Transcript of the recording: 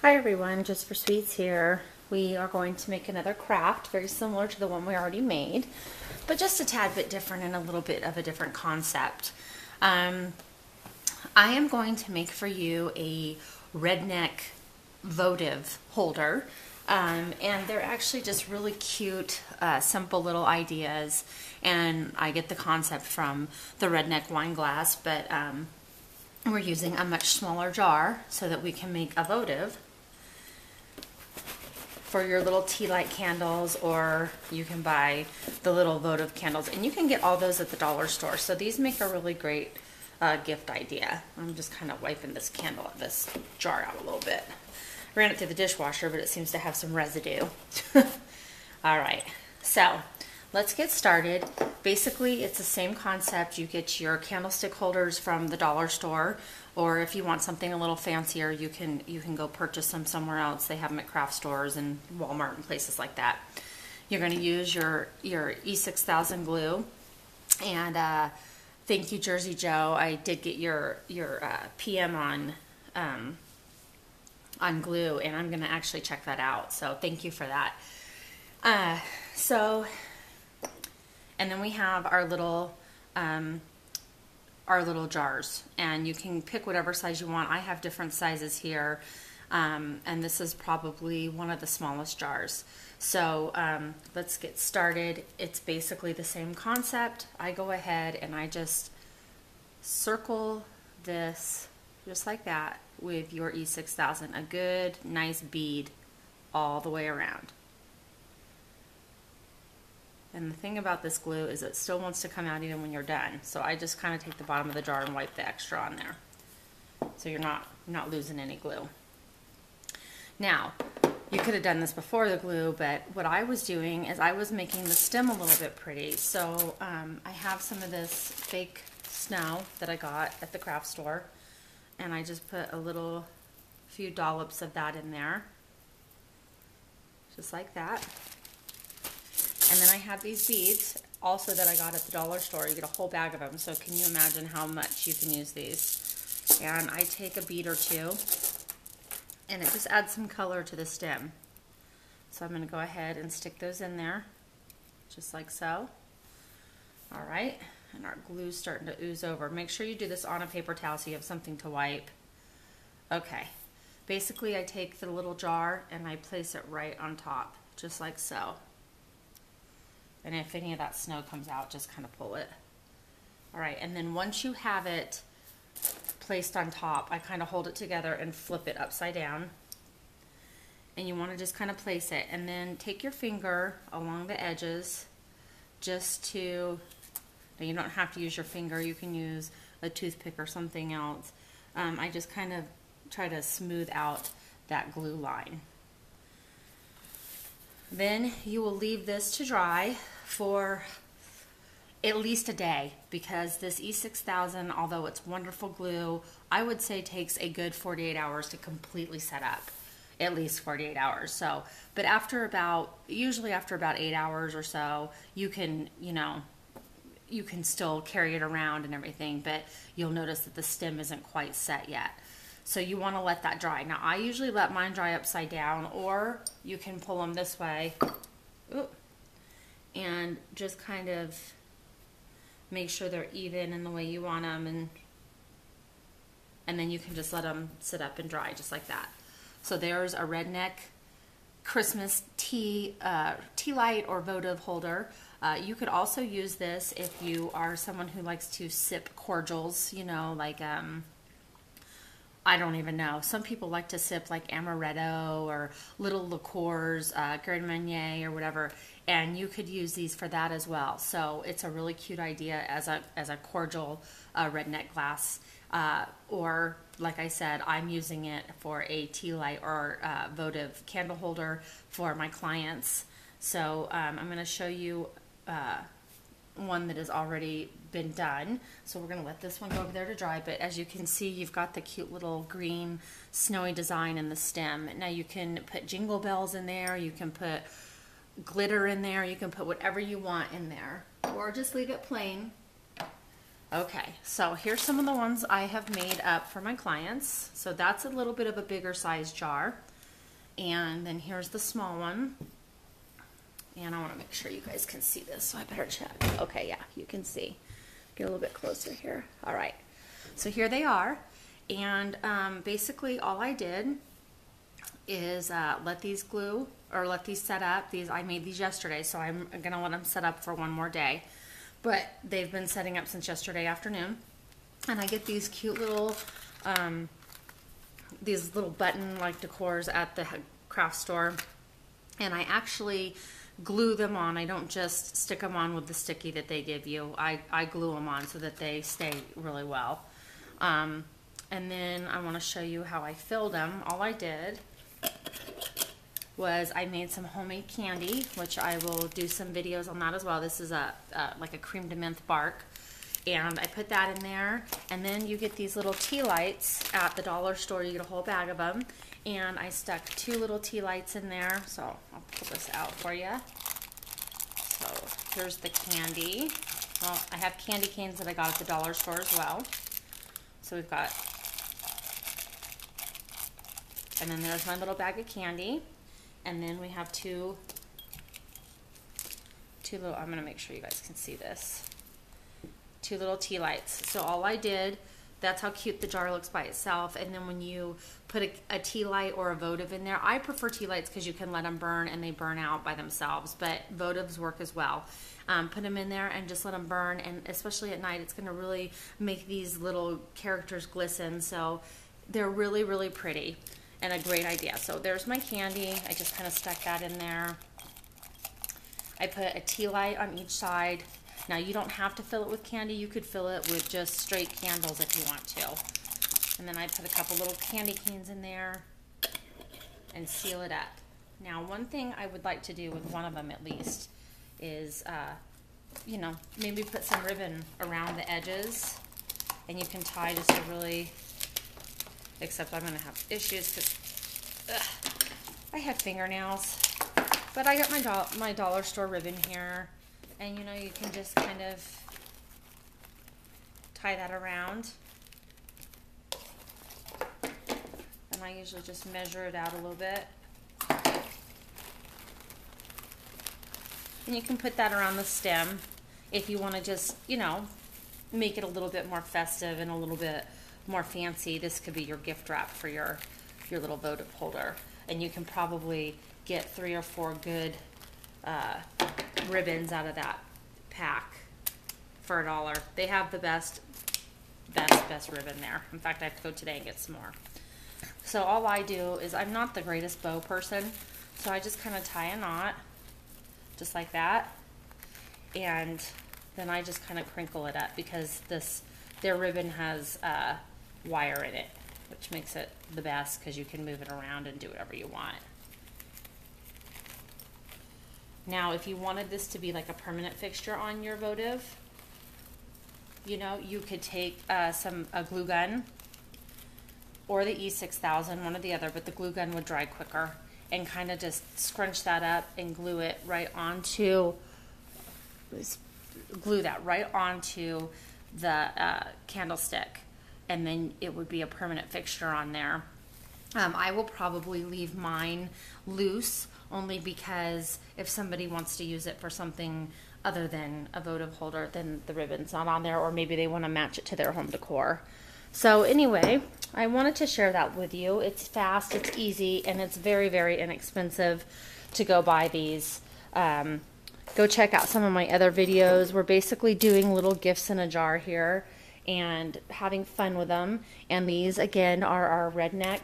Hi everyone, Jus4SweetZ here. We are going to make another craft very similar to the one we already made, but just a tad bit different and a little bit of a different concept. I am going to make for you a Redneck Votive Holder, and they're actually just really cute, simple little ideas, and I get the concept from the Redneck wine glass, but we're using a much smaller jar so that we can make a votive for your little tea light candles, or you can buy the little votive candles, and you can get all those at the dollar store. So these make a really great gift idea. I'm just kind of wiping this jar out a little bit. I ran it through the dishwasher, but it seems to have some residue. All right, so let's get started. Basically, it's the same concept. You get your candlestick holders from the dollar store, or if you want something a little fancier, you can go purchase them somewhere else. They have them at craft stores and Walmart and places like that. You're going to use your E6000 glue, and thank you, Jersey Joe. I did get your PM on glue, and I'm going to actually check that out. So thank you for that. And then we have our little jars, and you can pick whatever size you want. I have different sizes here, and this is probably one of the smallest jars. So let's get started. It's basically the same concept. I go ahead and I just circle this just like that with your E6000, a good nice bead all the way around. And the thing about this glue is it still wants to come out even when you're done. So I just kind of take the bottom of the jar and wipe the extra on there, so you're not losing any glue. Now, you could have done this before the glue, but what I was doing is I was making the stem a little bit pretty. So I have some of this fake snow that I got at the craft store, and I just put a few dollops of that in there, just like that. And then I have these beads also that I got at the dollar store. You get a whole bag of them, so can you imagine how much you can use these? And I take a bead or two, and it just adds some color to the stem. So I'm going to go ahead and stick those in there, just like so. All right, and our glue's starting to ooze over. Make sure you do this on a paper towel so you have something to wipe. Okay, basically I take the little jar and I place it right on top, just like so. And if any of that snow comes out, just kind of pull it. All right, and then once you have it placed on top, I kind of hold it together and flip it upside down. And you want to just kind of place it, and then take your finger along the edges just to, now you don't have to use your finger, you can use a toothpick or something else. I just kind of try to smooth out that glue line. Then you will leave this to dry for at least a day, because this E6000, although it's wonderful glue, I would say takes a good 48 hours to completely set up. At least 48 hours. So, but usually after about 8 hours or so, you can still carry it around and everything, but you'll notice that the stem isn't quite set yet. So you want to let that dry. Now I usually let mine dry upside down, or you can pull them this way. Ooh, and just kind of make sure they're even in the way you want them, and then you can just let them sit up and dry just like that. So there's a Redneck Christmas tea light or votive holder. You could also use this if you are someone who likes to sip cordials, like I don't even know. Some people like to sip like amaretto or little liqueurs, Grand Marnier or whatever, and you could use these for that as well. So it's a really cute idea as a cordial redneck glass, or like I said, I'm using it for a tea light or votive candle holder for my clients. So I'm going to show you one that has already been done. So we're going to let this one go over there to dry, but as you can see, you've got the cute little green snowy design in the stem. Now you can put jingle bells in there, you can put glitter in there, you can put whatever you want in there, or just leave it plain. Okay, so here's some of the ones I have made up for my clients. So that's a little bit of a bigger size jar. And then here's the small one. And I want to make sure you guys can see this, so I better check. Okay, yeah, you can see. Get a little bit closer here. All right, so here they are. And basically all I did is let these glue, or let these set up. I made these yesterday, so I'm gonna let them set up for one more day. But they've been setting up since yesterday afternoon. And I get these cute little, button-like decors at the craft store. And I actually glue them on. I don't just stick them on with the sticky that they give you. I glue them on so that they stay really well. And then I want to show you how I filled them. All I did was I made some homemade candy, which I will do some videos on that as well. This is like a cream de menthe bark. And I put that in there, and then you get these little tea lights at the dollar store. You get a whole bag of them, and I stuck 2 little tea lights in there. So I'll pull this out for you. So here's the candy. Well, I have candy canes that I got at the dollar store as well. So we've got, and then there's my little bag of candy, and then we have two little, I'm gonna make sure you guys can see this. 2 little tea lights. So all I did, that's how cute the jar looks by itself. And then when you put a tea light or a votive in there, I prefer tea lights because you can let them burn and they burn out by themselves, but votives work as well. Put them in there and just let them burn, and especially at night, it's going to really make these little characters glisten. So they're really, really pretty and a great idea. So there's my candy. I just kind of stuck that in there. I put a tea light on each side. Now, you don't have to fill it with candy. You could fill it with just straight candles if you want to. And then I put a couple little candy canes in there and seal it up. Now, one thing I would like to do with one of them at least is, you know, maybe put some ribbon around the edges. And you can tie just a really, except I'm going to have issues because I have fingernails. But I got my dollar store ribbon here. And you know, you can just kind of tie that around. And I usually just measure it out a little bit. And you can put that around the stem if you want to just, you know, make it a little bit more festive and a little bit more fancy. This could be your gift wrap for your little votive holder. And you can probably get 3 or 4 good ribbons out of that pack for $1. They have the best ribbon there. In fact, I have to go today and get some more. So all I do is, I'm not the greatest bow person, so I just kind of tie a knot just like that, and then I just kind of crinkle it up because their ribbon has wire in it, which makes it the best because you can move it around and do whatever you want. Now, if you wanted this to be like a permanent fixture on your votive, you know, you could take a glue gun or the E6000, one or the other, but the glue gun would dry quicker, and kind of just scrunch that up and glue it right onto, glue that right onto the candlestick, and then it would be a permanent fixture on there. I will probably leave mine loose, only because if somebody wants to use it for something other than a votive holder, then the ribbon's not on there, or maybe they want to match it to their home decor. So anyway, I wanted to share that with you. It's fast, it's easy, and it's very, very inexpensive to go buy these. Go check out some of my other videos. We're basically doing little gifts in a jar here and having fun with them. And these, again, are our Redneck